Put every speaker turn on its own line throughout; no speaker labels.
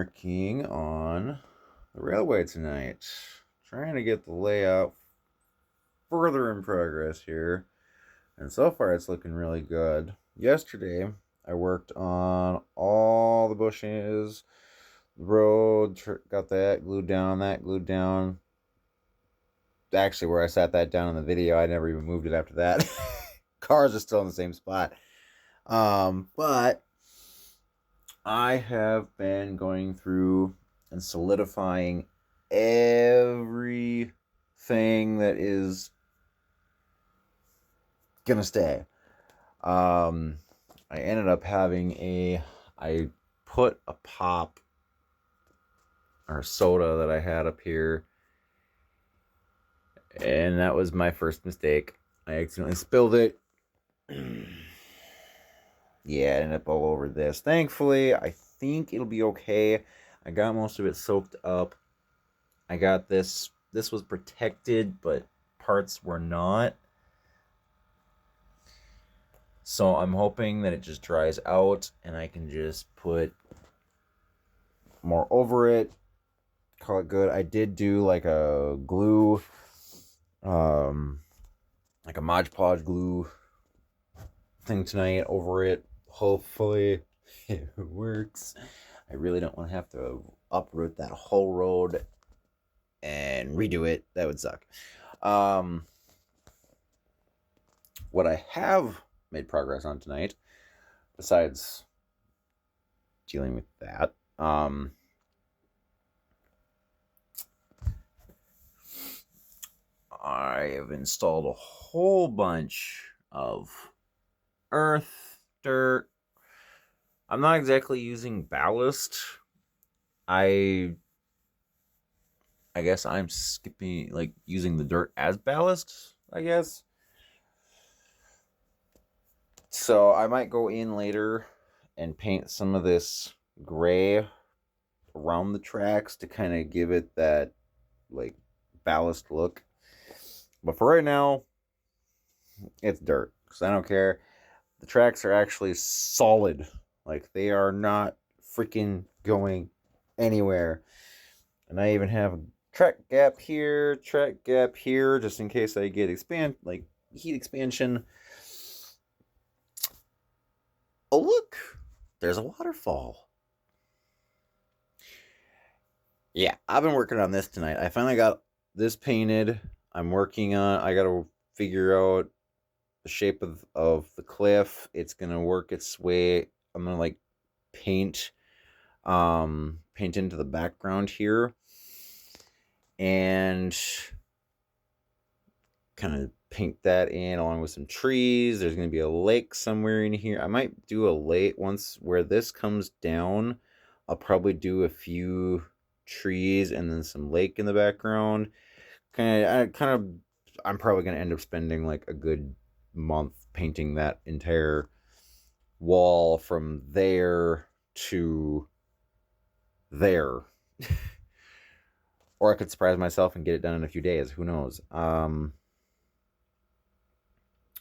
working on the railway tonight. Trying to get the layout further in progress here. And so far it's looking really good. Yesterday I worked on all the bushes, the road, got that glued down. Actually, where I sat that down in the video, I never even moved it after that. Cars are still in the same spot. But I have been going through and solidifying everything that is gonna stay. I ended up I put a pop or soda that I had up here, and that was my first mistake. I accidentally spilled it. Yeah, it ended up all over this. Thankfully, I think it'll be okay. I got most of it soaked up. I got this. This was protected, but parts were not. So I'm hoping that it just dries out and I can just put more over it. Call it good. I did do like a glue, like a Mod Podge glue thing tonight over it. Hopefully it works. I really don't want to have to uproot that whole road and redo it. That would suck. What I have made progress on tonight, besides dealing with that, I have installed a whole bunch of earth, dirt. I'm not exactly using ballast. I guess I'm skipping, like, using the dirt as ballast, I guess. So I might go in later and paint some of this gray around the tracks to kind of give it that, like, ballast look. But for right now, it's dirt, because I don't care. The tracks are actually solid. Like, they are not freaking going anywhere. And I even have a track gap here, just in case I get heat expansion. Oh, look, there's a waterfall. Yeah, I've been working on this tonight. I finally got this painted. I got to figure out the shape of the cliff. It's going to work its way. I'm going to like paint into the background here and kind of paint that in along with some trees. There's going to be a lake somewhere in here. I might do a lake once where this comes down. I'll probably do a few trees and then some lake in the background. I'm probably going to end up spending like a good month painting that entire wall from there to there. Or I could surprise myself and get it done in a few days. Who knows?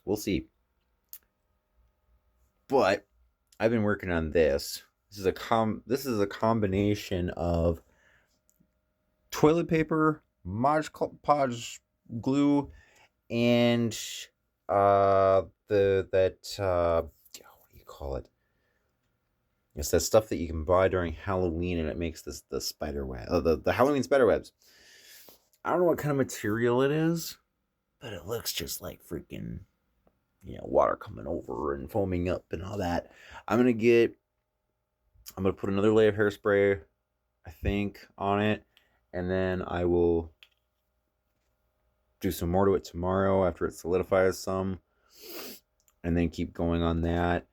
We'll see. But I've been working on this. This is a combination of toilet paper, Mod Podge glue, and what do you call it? It's that stuff that you can buy during Halloween, and it makes the spider web, the Halloween spider webs. I don't know what kind of material it is, but it looks just like freaking, water coming over and foaming up and all that. I'm gonna put another layer of hairspray, I think, on it, and then I will do some more to it tomorrow after it solidifies some, and then keep going on that.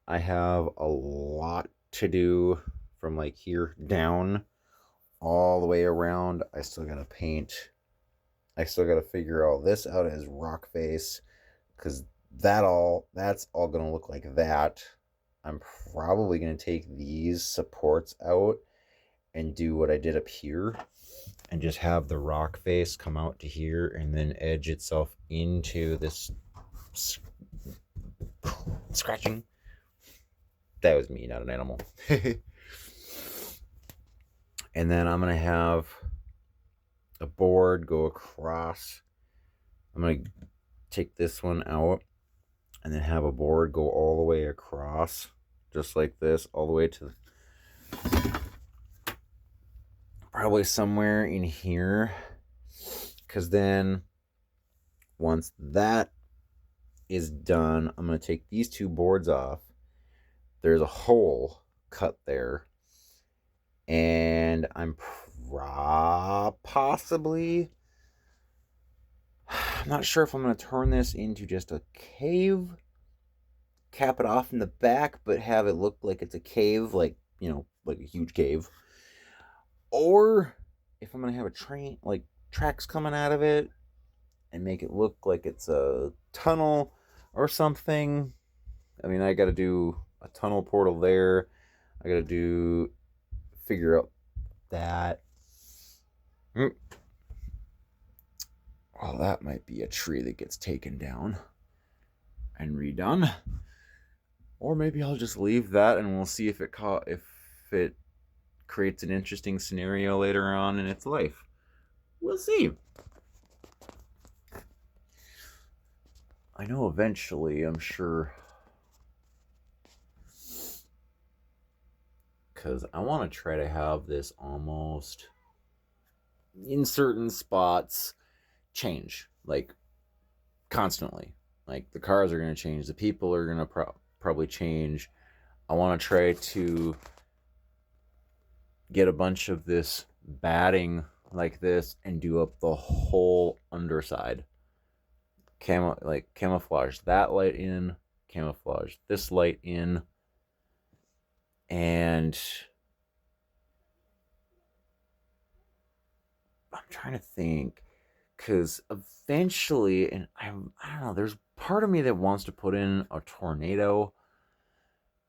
I have a lot to do from like here down all the way around. I still gotta paint. I still gotta figure all this out as rock face, because that's all gonna look like that. I'm probably gonna take these supports out and do what I did up here and just have the rock face come out to here and then edge itself into this scratching. That was me, not an animal. And then I'm going to have a board go across. I'm going to take this one out and then have a board go all the way across, just like this, all the way to probably somewhere in here. Because then once that is done, I'm going to take these two boards off. There's a hole cut there. And I'm possibly, I'm not sure if I'm going to turn this into just a cave, cap it off in the back, but have it look like it's a cave, like, you know, like a huge cave. Or if I'm going to have a train, like tracks coming out of it, and make it look like it's a tunnel or something. I mean, I got to do a tunnel portal there. I got to figure out that. Well, that might be a tree that gets taken down and redone. Or maybe I'll just leave that and we'll see if it creates an interesting scenario later on in its life. We'll see. I know eventually, I'm sure, because I want to try to have this almost in certain spots change, like constantly. Like the cars are going to change, the people are going to probably change. I want to try to get a bunch of this batting like this and do up the whole underside. Camouflage that light in, camouflage this light in, and I'm trying to think, because eventually, and I don't know, there's part of me that wants to put in a tornado,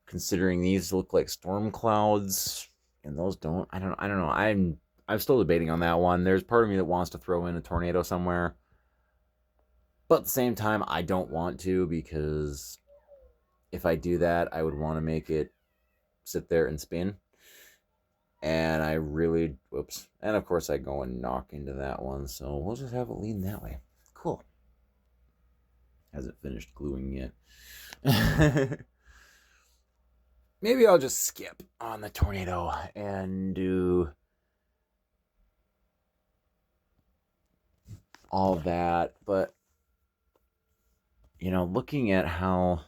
considering these look like storm clouds and those don't. I don't know. I'm still debating on that one. There's part of me that wants to throw in a tornado somewhere, but at the same time, I don't want to, because if I do that, I would want to make it sit there and spin. And I really, whoops. And of course I go and knock into that one. So we'll just have it lean that way. Cool. Hasn't finished gluing yet. Maybe I'll just skip on the tornado and do all that. But, you know, looking at how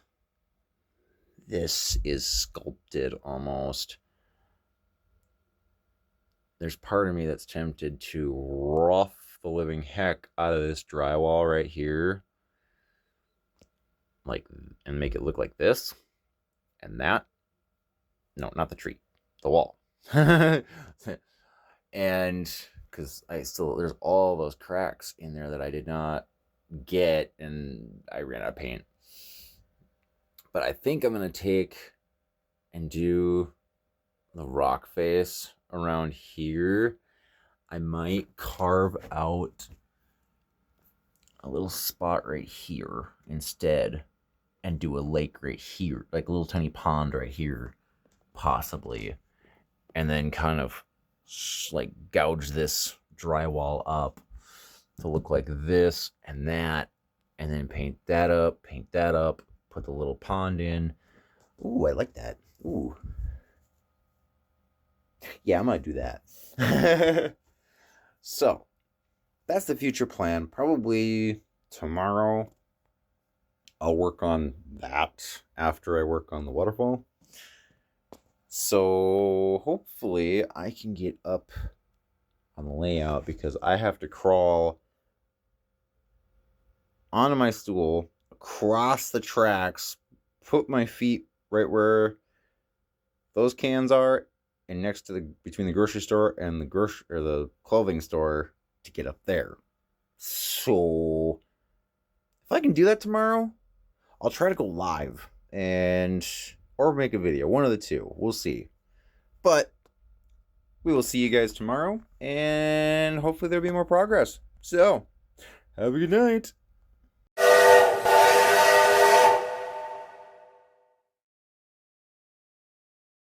this is sculpted almost, there's part of me that's tempted to rough the living heck out of this drywall right here, like, and make it look like this and that. No, not the tree, the wall. And because there's all those cracks in there that I did not get, and I ran out of paint. But I think I'm gonna take and do the rock face around here. I might carve out a little spot right here instead and do a lake right here, like a little tiny pond right here, possibly, and then kind of like gouge this drywall up to look like this and that, and then paint that up, put the little pond in. Ooh, I like that. Ooh. Yeah, I'm gonna do that. So, that's the future plan. Probably tomorrow I'll work on that after I work on the waterfall. So, hopefully I can get up on the layout, because I have to crawl onto my stool, across the tracks, put my feet right where those cans are, and next to between the grocery store and the clothing store to get up there. So if I can do that tomorrow, I'll try to go live or make a video, one of the two. We'll see. But we will see you guys tomorrow, and hopefully there'll be more progress. So have a good night.